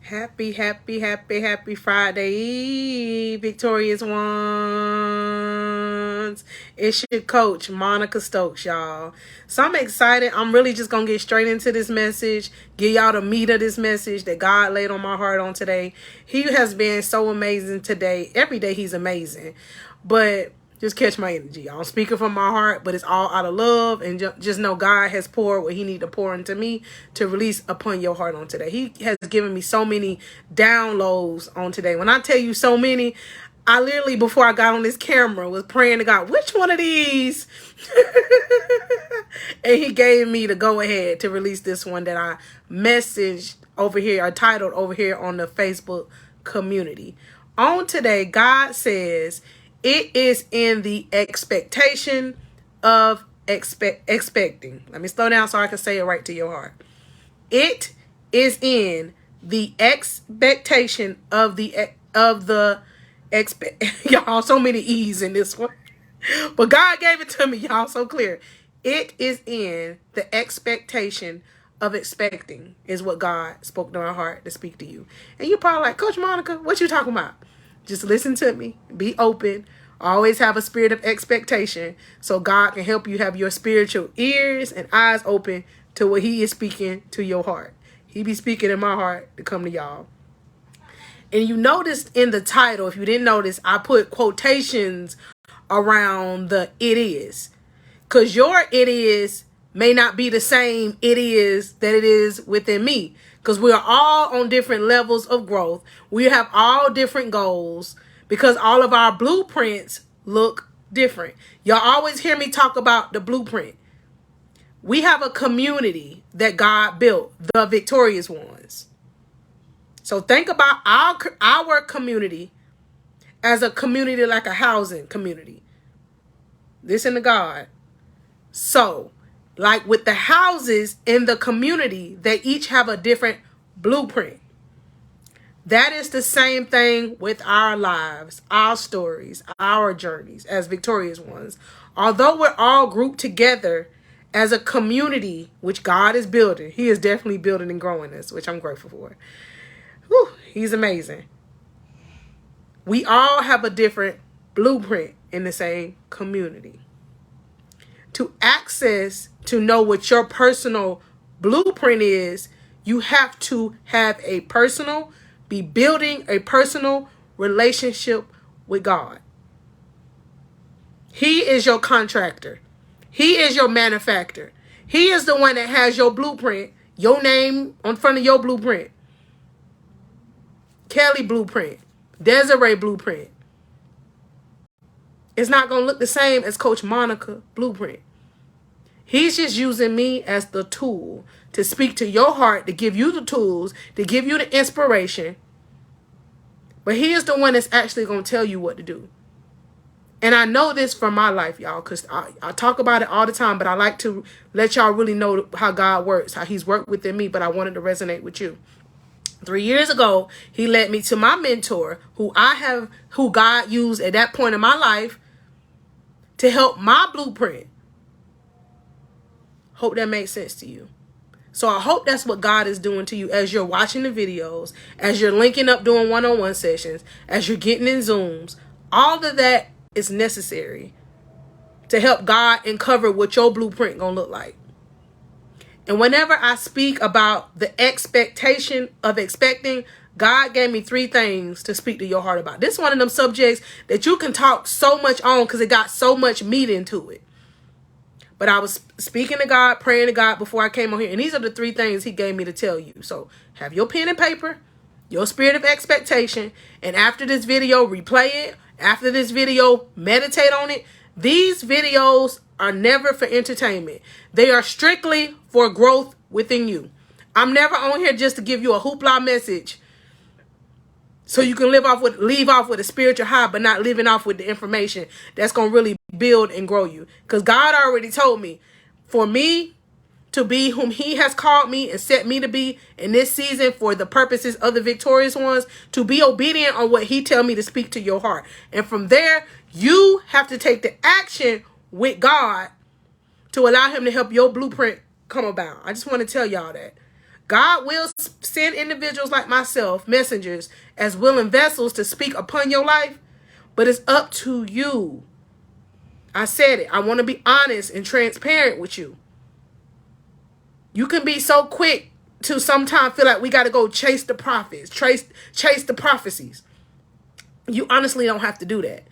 Happy, happy, happy, happy Friday, victorious ones. It's your coach, Monica Stokes, y'all. So I'm excited. I'm really just going to get straight into this message, give y'all the meat of this message that God laid on my heart on today. He has been so amazing today. Every day he's amazing. But just catch my energy. I'm speaking from my heart, but it's all out of love. And just know God has poured what he need to pour into me to release upon your heart on today. He has given me so many downloads on today. When I tell you so many, I literally, before I got on this camera, was praying to God, which one of these? And he gave me the go ahead to release this one that I messaged over here, or titled over here on the Facebook community. On today, God says, it is in the expectation of expecting. Let me slow down so I can say it right to your heart. It is in the expectation of y'all, so many E's in this one. But God gave it to me, y'all, so clear. It is in the expectation of expecting is what God spoke to my heart to speak to you. And you're probably like, Coach Monica, what you talking about? Just listen to me. Be open. Always have a spirit of expectation so God can help you have your spiritual ears and eyes open to what he is speaking to your heart. He be speaking in my heart to come to y'all. And you noticed in the title, if you didn't notice, I put quotations around the it is. Because your it is may not be the same it is that it is within me. Because we are all on different levels of growth. We have all different goals because all of our blueprints look different. Y'all always hear me talk about the blueprint. We have a community that God built, the victorious ones. So think about our community as a community, like a housing community. Listen to God. So, like with the houses in the community, they each have a different blueprint. That is the same thing with our lives, our stories, our journeys as victorious ones. Although we're all grouped together as a community, which God is building, he is definitely building and growing us, which I'm grateful for. Whew, he's amazing. We all have a different blueprint in the same community. To know what your personal blueprint is, you have to be building a personal relationship with God. He is your contractor. He is your manufacturer. He is the one that has your blueprint, your name on front of your blueprint. Kelly blueprint, Desiree blueprint. It's not going to look the same as Coach Monica blueprint. He's just using me as the tool to speak to your heart, to give you the tools, to give you the inspiration. But he is the one that's actually going to tell you what to do. And I know this from my life, y'all, because I talk about it all the time, but I like to let y'all really know how God works, how he's worked within me, but I wanted to resonate with you. 3 years ago, he led me to my mentor, who God used at that point in my life to help my blueprint. Hope that makes sense to you. So I hope that's what God is doing to you as you're watching the videos, as you're linking up doing one-on-one sessions, as you're getting in Zooms. All of that is necessary to help God uncover what your blueprint gonna look like. And whenever I speak about the expectation of expecting, God gave me 3 things to speak to your heart about. This is one of them subjects that you can talk so much on because it got so much meat into it. But I was speaking to God, praying to God before I came on here. And these are the 3 things he gave me to tell you. So have your pen and paper, your spirit of expectation. And after this video, replay it. After this video, meditate on it. These videos are never for entertainment. They are strictly for growth within you. I'm never on here just to give you a hoopla message so you can leave off with a spiritual high, but not living off with the information that's going to really build and grow you. Because God already told me, for me to be whom he has called me and set me to be in this season for the purposes of the victorious ones, to be obedient on what he tell me to speak to your heart. And from there, you have to take the action with God to allow him to help your blueprint come about. I just want to tell y'all that. God will send individuals like myself, messengers, as willing vessels to speak upon your life, but it's up to you. I said it. I want to be honest and transparent with you. You can be so quick to sometimes feel like we got to go chase the prophets, chase the prophecies. You honestly don't have to do that.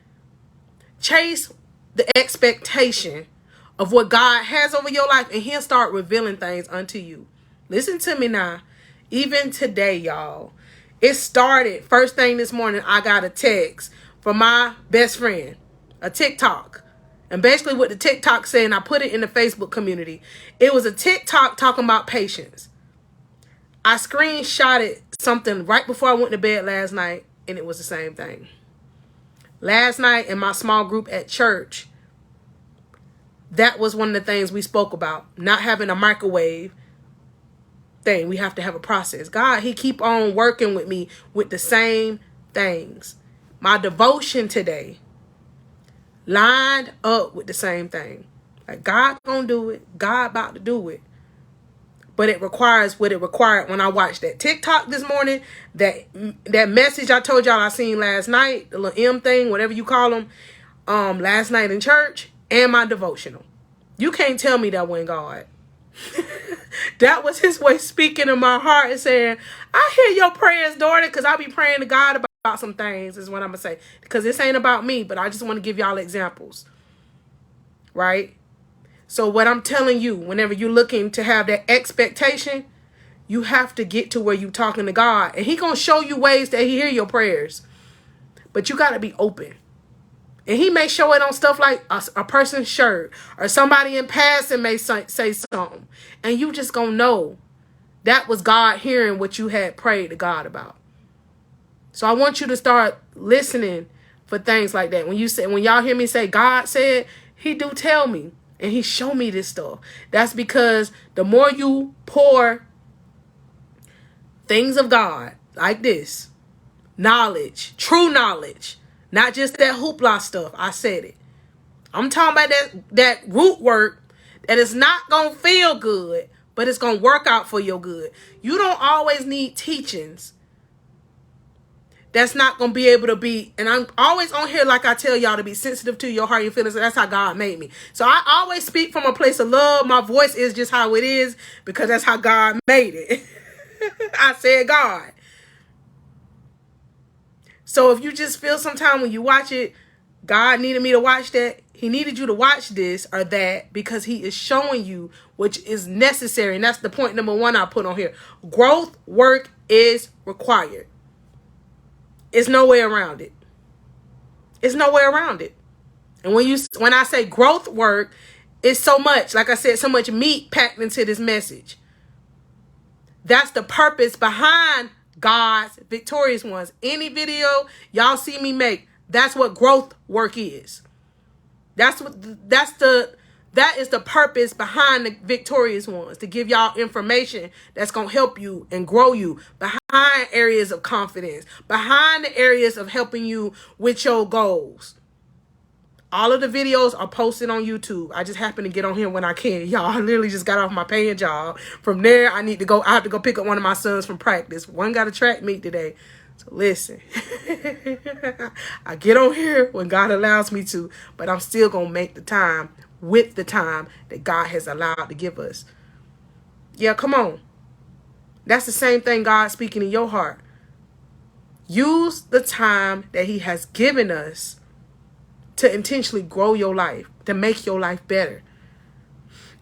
Chase the expectation of what God has over your life, and he'll start revealing things unto you. Listen to me now. Even today, y'all, it started first thing this morning. I got a text from my best friend, a TikTok. And basically what the TikTok said, and I put it in the Facebook community, it was a TikTok talking about patience. I screenshotted something right before I went to bed last night, and it was the same thing. Last night in my small group at church, that was one of the things we spoke about. Not having a microwave thing. We have to have a process. God, he keep on working with me with the same things. My devotion today lined up with the same thing. Like, God gonna do it. God about to do it. But it requires what it required when I watched that TikTok this morning. That message I told y'all I seen last night, the little M thing, whatever you call them, last night in church, and my devotional. You can't tell me that wasn't God. That was his way speaking in my heart and saying, I hear your prayers, daughter, because I be praying to God about some things, is what I'm going to say. Because this ain't about me, but I just want to give y'all examples. Right? So what I'm telling you, whenever you're looking to have that expectation, you have to get to where you're talking to God. And he going to show you ways that he hear your prayers. But you got to be open. And he may show it on stuff like a person's shirt, or somebody in passing may say something. And you just going to know that was God hearing what you had prayed to God about. So I want you to start listening for things like that. When y'all hear me say God said, he do tell me. And he show me this stuff. That's because the more you pour things of God like this, knowledge, true knowledge, not just that hoopla stuff. I said it. I'm talking about that root work that is not going to feel good, but it's going to work out for your good. You don't always need teachings that's not going to be able to be, and I'm always on here like I tell y'all to be sensitive to your heart, your feelings. That's how God made me. So I always speak from a place of love. My voice is just how it is because that's how God made it. I said God. So if you just feel sometime when you watch it, God needed me to watch that, he needed you to watch this or that because he is showing you which is necessary. And that's the point number 1 I put on here. Growth work is required. It's no way around it. It's no way around it. And when I say growth work, it's so much, like I said, so much meat packed into this message. That's the purpose behind God's victorious ones. Any video y'all see me make, that's what growth work is. That is the purpose behind the victorious ones, to give y'all information that's going to help you and grow you behind areas of confidence, behind the areas of helping you with your goals. All of the videos are posted on YouTube. I just happen to get on here when I can. Y'all, I literally just got off my paying job. From there, I have to go pick up one of my sons from practice. One got a track meet today. So listen, I get on here when God allows me to, but I'm still going to make the time with the time that God has allowed to give us. Yeah, come on. That's the same thing God speaking in your heart. Use the time that he has given us to intentionally grow your life, to make your life better.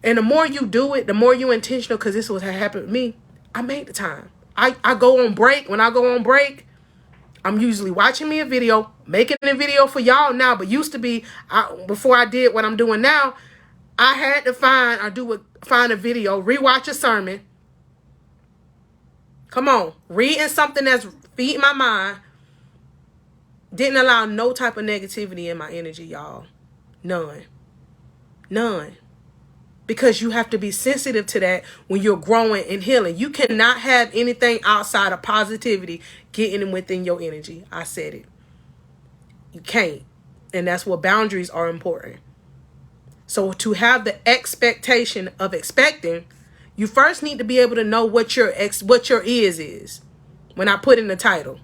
And the more you do it, the more you intentional, because this was what happened with me. I make the time. I go on break. When I go on break, I'm usually watching me a video, making a video for y'all now. But used to be, before I did what I'm doing now, I had to find a video, rewatch a sermon. Come on, reading something that's feeding my mind. Didn't allow no type of negativity in my energy, y'all. None. Because you have to be sensitive to that when you're growing and healing. You cannot have anything outside of positivity getting within your energy. I said it. You can't. And that's what boundaries are important. So to have the expectation of expecting, You first need to be able to know what your is when I put in the title.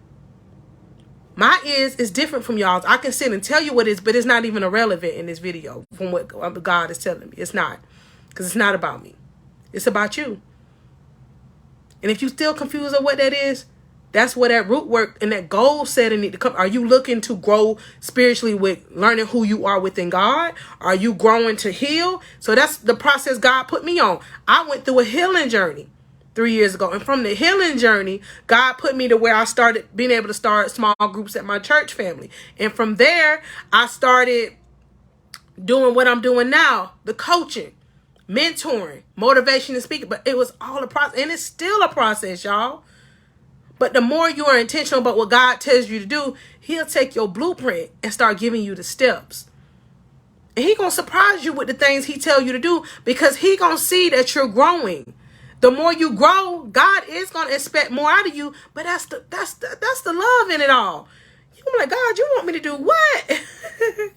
My is different from y'all's. I can sit and tell you what it is, but it's not even irrelevant in this video from what God is telling me. It's not. Because it's not about me. It's about you. And if you still confused on what that is, that's where that root work and that goal setting need to come. Are you looking to grow spiritually with learning who you are within God? Are you growing to heal? So that's the process God put me on. I went through a healing journey 3 years ago. And from the healing journey, God put me to where I started being able to start small groups at my church family. And from there, I started doing what I'm doing now, the coaching, mentoring, motivation and speaking. But it was all a process. And it's still a process, y'all. But the more you are intentional about what God tells you to do, he'll take your blueprint and start giving you the steps. And he going to surprise you with the things he tell you to do, because he going to see that you're growing. The more you grow, God is going to expect more out of you. But that's the love in it all. You're going to be like, God, you want me to do what?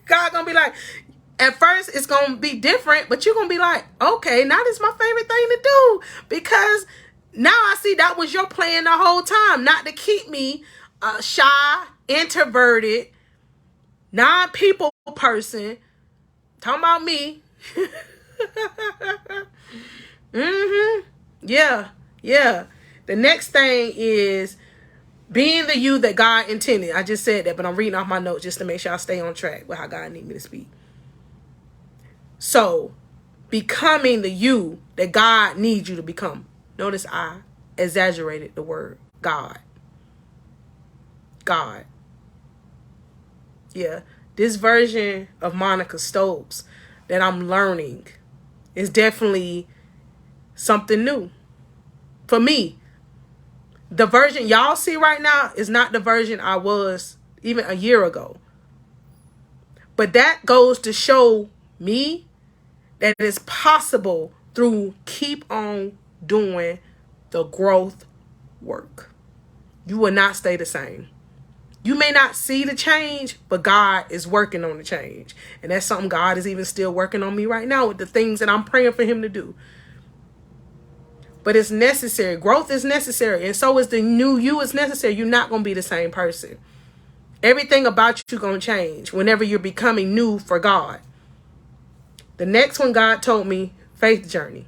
God going to be like, at first it's going to be different, but you're going to be like, okay, now this is my favorite thing to do, because now I see that was your plan the whole time, not to keep me shy, introverted, non-people person. Talking about me. Yeah. The next thing is being the you that God intended. I just said that, but I'm reading off my notes just to make sure I stay on track with how God needs me to speak. So, becoming the you that God needs you to become. Notice I exaggerated the word God. God. Yeah. This version of Monica Stokes that I'm learning is definitely something new for me. The version y'all see right now is not the version I was even a year ago. But that goes to show me that it's possible through keep on doing the growth work. You will not stay the same. You may not see the change, but God is working on the change. And that's something God is even still working on me right now with the things that I'm praying for him to do. But it's necessary. Growth is necessary. And so is the new you is necessary. You're not going to be the same person. Everything about you is going to change whenever you're becoming new for God. The next one God told me, faith journey.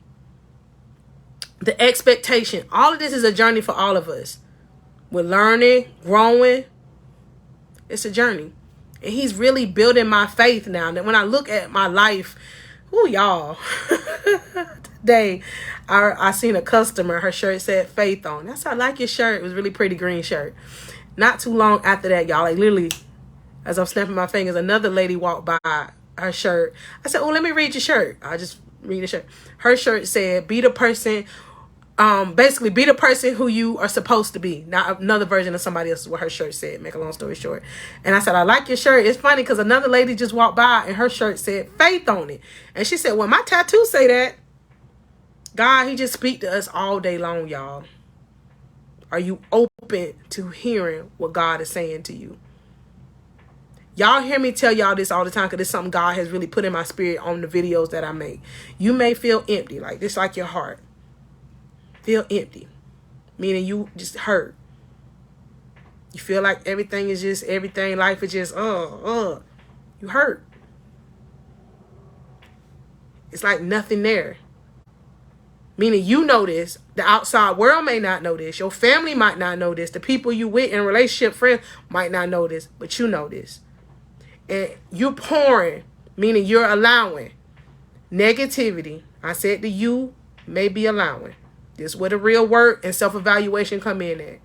The expectation. All of this is a journey for all of us. We're learning, growing. It's a journey. And he's really building my faith now. That when I look at my life, ooh, y'all. Today, I seen a customer. Her shirt said faith on. That's how I like your shirt. It was a really pretty green shirt. Not too long after that, y'all, like literally, as I'm snapping my fingers, another lady walked by her shirt. I said, oh, let me read your shirt. I just read the shirt. Her shirt said, be the person, basically be the person who you are supposed to be. Not another version of somebody else is what her shirt said, make a long story short. And I said, I like your shirt. It's funny because another lady just walked by and her shirt said faith on it. And she said, well, my tattoo say that. God, he just speak to us all day long, y'all. Are you open to hearing what God is saying to you? Y'all hear me tell y'all this all the time because it's something God has really put in my spirit on the videos that I make. You may feel empty, like this, like your heart. Feel empty, meaning you just hurt. You feel like everything is just, everything, life is just, you hurt. It's like nothing there. Meaning you know this, the outside world may not know this, your family might not know this, the people you with in relationship, friends might not know this, but you know this. And you're pouring, meaning you're allowing negativity. I said the you may be allowing. This is where the real work and self-evaluation come in at.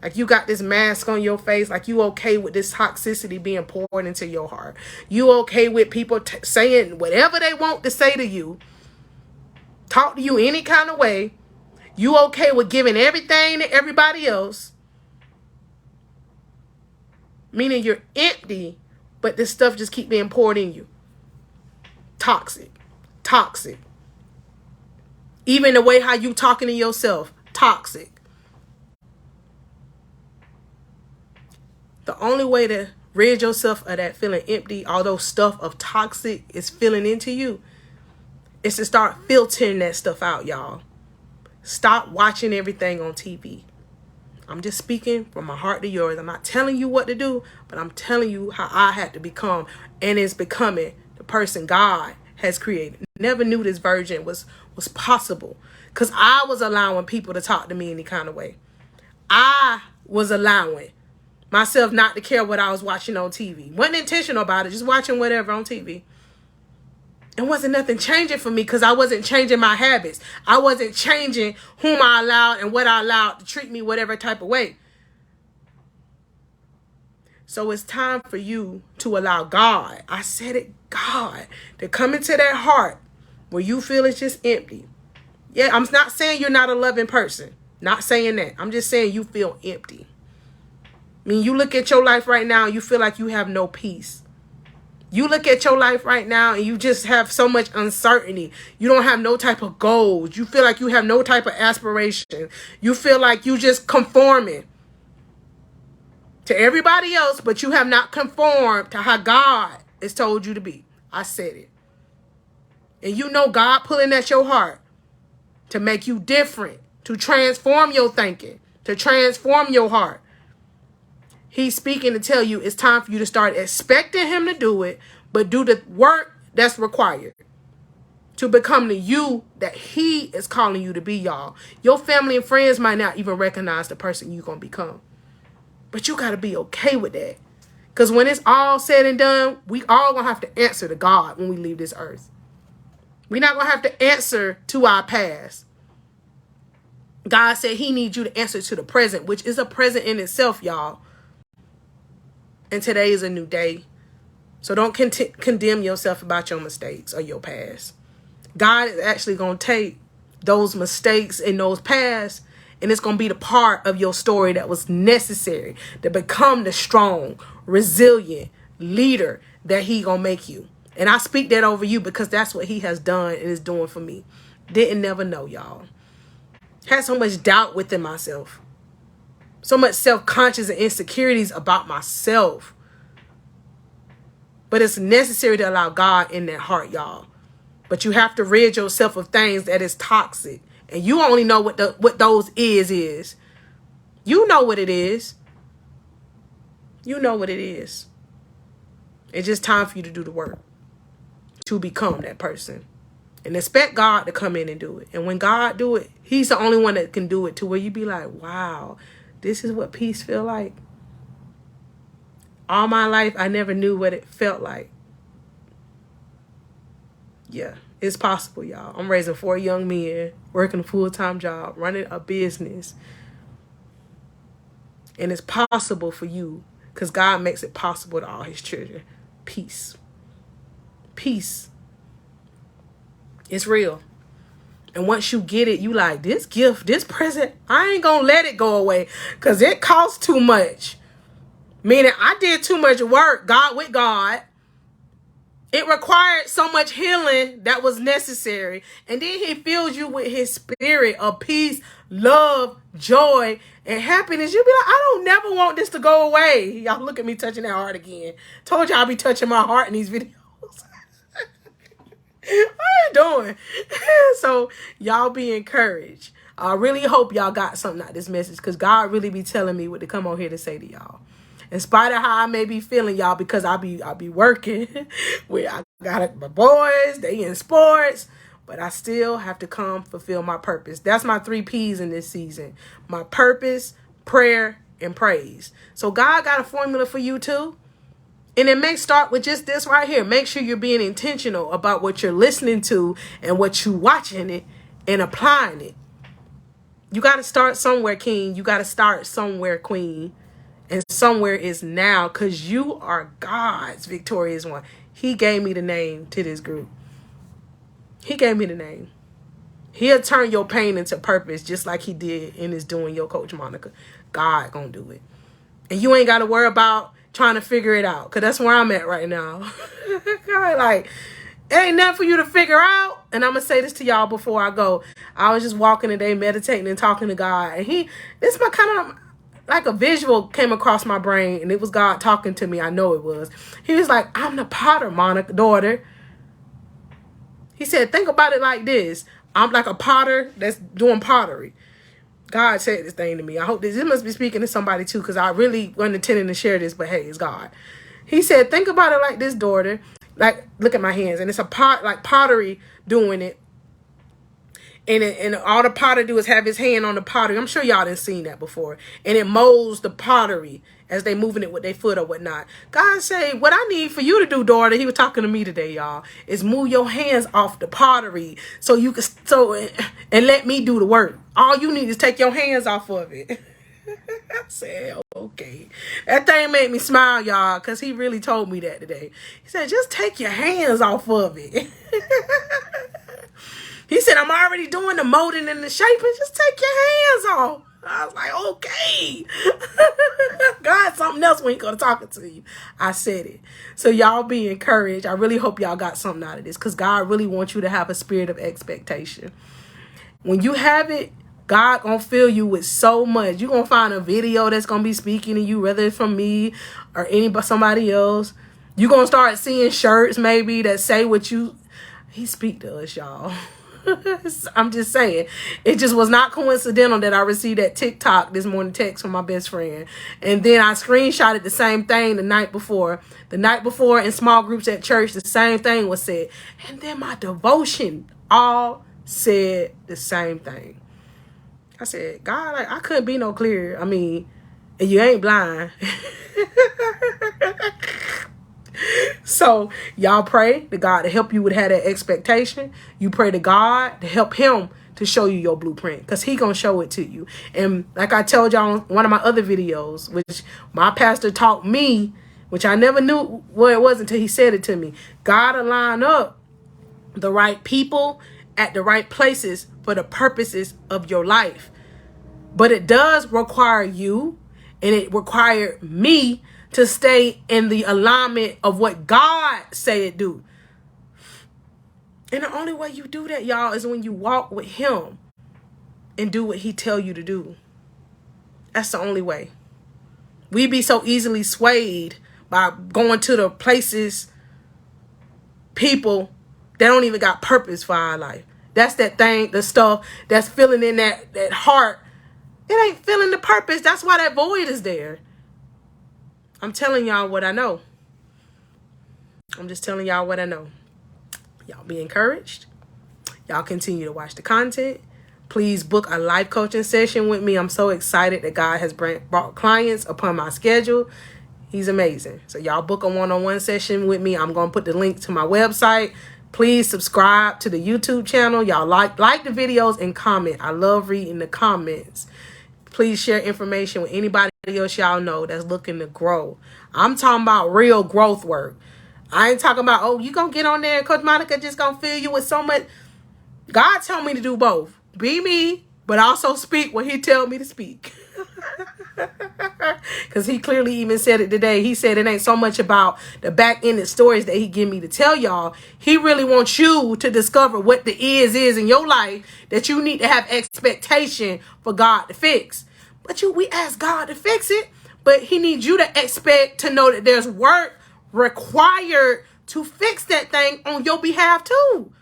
Like you got this mask on your face, like you okay with this toxicity being poured into your heart. You okay with people saying whatever they want to say to you, talk to you any kind of way. You okay with giving everything to everybody else. Meaning you're empty, but this stuff just keep being poured in you. Toxic. Toxic. Even the way how you talking to yourself. Toxic. The only way to rid yourself of that feeling empty, although stuff of toxic is filling into you, is to start filtering that stuff out, y'all. Stop watching everything on TV. I'm just speaking from my heart to yours. I'm not telling you what to do, but I'm telling you how I had to become, and is becoming the person God has created. Never knew this virgin was possible, because I was allowing people to talk to me any kind of way. I was allowing myself not to care what I was watching on TV. Wasn't intentional about it, just watching whatever on TV. And wasn't nothing changing for me, because I wasn't changing my habits. I wasn't changing whom I allowed and what I allowed to treat me whatever type of way. So it's time for you to allow God, I said it, God, to come into that heart where you feel it's just empty. Yeah, I'm not saying you're not a loving person. Not saying that. I'm just saying you feel empty. I mean, you look at your life right now, you feel like you have no peace. You look at your life right now and you just have so much uncertainty. You don't have no type of goals. You feel like you have no type of aspiration. You feel like you just conforming to everybody else, but you have not conformed to how God has told you to be. I said it. And you know God pulling at your heart to make you different, to transform your thinking, to transform your heart. He's speaking to tell you it's time for you to start expecting him to do it, but do the work that's required to become the you that he is calling you to be, y'all. Your family and friends might not even recognize the person you're going to become. But you got to be okay with that. Because when it's all said and done, we all going to have to answer to God when we leave this earth. We're not going to have to answer to our past. God said he needs you to answer to the present, which is a present in itself, y'all. And today is a new day. So don't condemn yourself about your mistakes or your past. God is actually going to take those mistakes in those past, and it's going to be the part of your story that was necessary to become the strong, resilient leader that he going to make you. And I speak that over you because that's what he has done and is doing for me. Didn't never know, y'all. Had so much doubt within myself. So much self-conscious and insecurities about myself. But it's necessary to allow God in that heart, y'all. But you have to rid yourself of things that is toxic. And you only know what those is. You know what it is. You know what it is. It's just time for you to do the work. To become that person. And expect God to come in and do it. And when God do it, he's the only one that can do it to where you be like, wow, this is what peace feel like. All my life, I never knew what it felt like. Yeah, it's possible, y'all. I'm raising 4 young men, working a full-time job, running a business. And it's possible for you because God makes it possible to all his children. Peace. Peace. It's real. And once you get it, you like, this gift, this present, I ain't gonna let it go away because it costs too much. Meaning I did too much work, with God. It required so much healing that was necessary. And then he fills you with his spirit of peace, love, joy, and happiness. You'll be like, I don't never want this to go away. Y'all look at me touching that heart again. Told y'all I'll be touching my heart in these videos. What are you doing? So y'all be encouraged. I really hope y'all got something out of this message because God really be telling me what to come on here to say to y'all. In spite of how I may be feeling, y'all, because I'll be working where I got my boys, they in sports, but I still have to come fulfill my purpose. That's my 3 P's in this season. My purpose, prayer, and praise. So God got a formula for you too. And it may start with just this right here. Make sure you're being intentional about what you're listening to and what you're watching it and applying it. You got to start somewhere, King. You got to start somewhere, Queen. And somewhere is now because you are God's victorious one. He gave me the name to this group. He gave me the name. He'll turn your pain into purpose just like he did in his doing your Coach Monica. God gonna do it. And you ain't got to worry about trying to figure it out because that's where I'm at right now. Like, it ain't nothing for you to figure out. And I'm going to say this to y'all before I go. I was just walking today, meditating and talking to God. And this my kind of like a visual came across my brain. And it was God talking to me. I know it was. He was like, I'm the potter, Monica, daughter. He said, think about it like this. I'm like a potter that's doing pottery. God said this thing to me. I hope this must be speaking to somebody too, because I really wasn't intending to share this, but hey, it's God. He said, think about it like this, daughter. Like, look at my hands, and it's a pot, like pottery doing it. And all the potter do is have his hand on the pottery. I'm sure y'all done seen that before. And it molds the pottery as they moving it with their foot or whatnot. God say, what I need for you to do, daughter, he was talking to me today, y'all, is move your hands off the pottery so you can and let me do the work. All you need is take your hands off of it. I said, okay. That thing made me smile, y'all, because he really told me that today. He said, just take your hands off of it. He said, I'm already doing the molding and the shaping. Just take your hands off. I was like, okay. God, something else when he gonna talk to you. I said it. So y'all be encouraged. I really hope y'all got something out of this, because God really wants you to have a spirit of expectation. When you have it, God gonna fill you with so much. You're gonna find a video that's gonna be speaking to you, whether it's from me or somebody else. You're gonna start seeing shirts maybe that say what you... He speak to us, y'all. I'm just saying, it just was not coincidental that I received that TikTok this morning text from my best friend, and then I screenshotted the same thing the night before in small groups at church. The same thing was said, and then my devotion all said the same thing. I said, God, I couldn't be no clearer. I mean, and you ain't blind. So y'all pray to God to help you with have that expectation. You pray to God to help him to show you your blueprint, because he gonna show it to you. And like I told y'all in one of my other videos, which my pastor taught me, which I never knew what it was until he said it to me. God will line up the right people at the right places for the purposes of your life. But it does require you, and it required me, to stay in the alignment of what God said do. And the only way you do that, y'all, is when you walk with him and do what he tell you to do. That's the only way. We be so easily swayed by going to the places, people that don't even got purpose for our life. That's that thing, the stuff that's filling in that heart. It ain't filling the purpose. That's why that void is there. I'm telling y'all what I know. I'm just telling y'all what I know. Y'all be encouraged. Y'all continue to watch the content. Please book a life coaching session with me. I'm so excited that God has brought clients upon my schedule. He's amazing. So y'all book a one-on-one session with me. I'm going to put the link to my website. Please subscribe to the YouTube channel. Y'all like the videos and comment. I love reading the comments. Please share information with anybody else y'all know that's looking to grow. I'm talking about real growth work. I ain't talking about, oh, you gonna get on there and Coach Monica just gonna fill you with so much. God told me to do both. Be me, but also speak what he tell me to speak. Because he clearly even said it today. He said it ain't so much about the back-ended stories that he give me to tell y'all. He really wants you to discover what the is in your life that you need to have expectation for God to fix. But we ask God to fix it, but he needs you to expect to know that there's work required to fix that thing on your behalf too.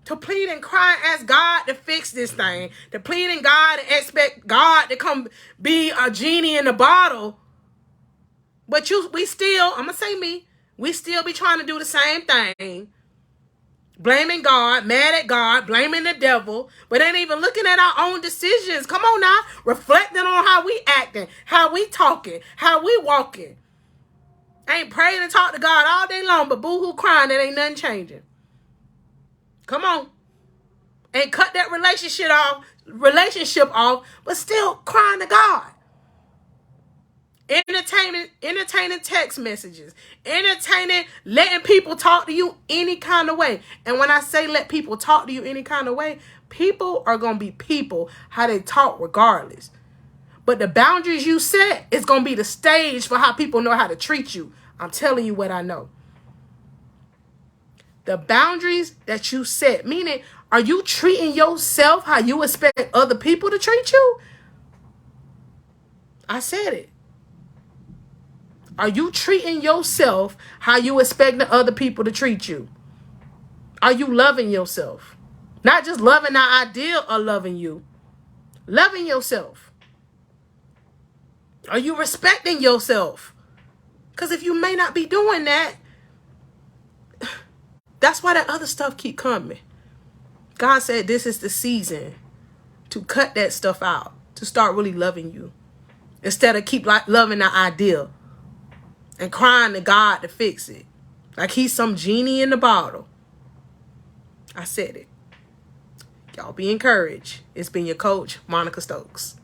To plead and cry and ask God to fix this thing. To plead in God and expect God to come be a genie in the bottle. But we still, I'm going to say me, we still be trying to do the same thing. Blaming God, mad at God, blaming the devil, but ain't even looking at our own decisions. Come on now, reflecting on how we acting, how we talking, how we walking. Ain't praying and talk to God all day long, but boo-hoo crying that ain't nothing changing. Come on. And cut that relationship off, but still crying to God. Entertaining text messages. Entertaining letting people talk to you any kind of way. And when I say let people talk to you any kind of way, people are going to be people, how they talk regardless. But the boundaries you set is going to be the stage for how people know how to treat you. I'm telling you what I know. The boundaries that you set, meaning, are you treating yourself how you expect other people to treat you? I said it. Are you treating yourself how you expect the other people to treat you? Are you loving yourself? Not just loving the idea of loving you. Loving yourself. Are you respecting yourself? Because if you may not be doing that, that's why that other stuff keep coming. God said this is the season to cut that stuff out, to start really loving you. Instead of keep loving the idea and crying to God to fix it. Like he's some genie in the bottle. I said it. Y'all be encouraged. It's been your coach, Monica Stokes.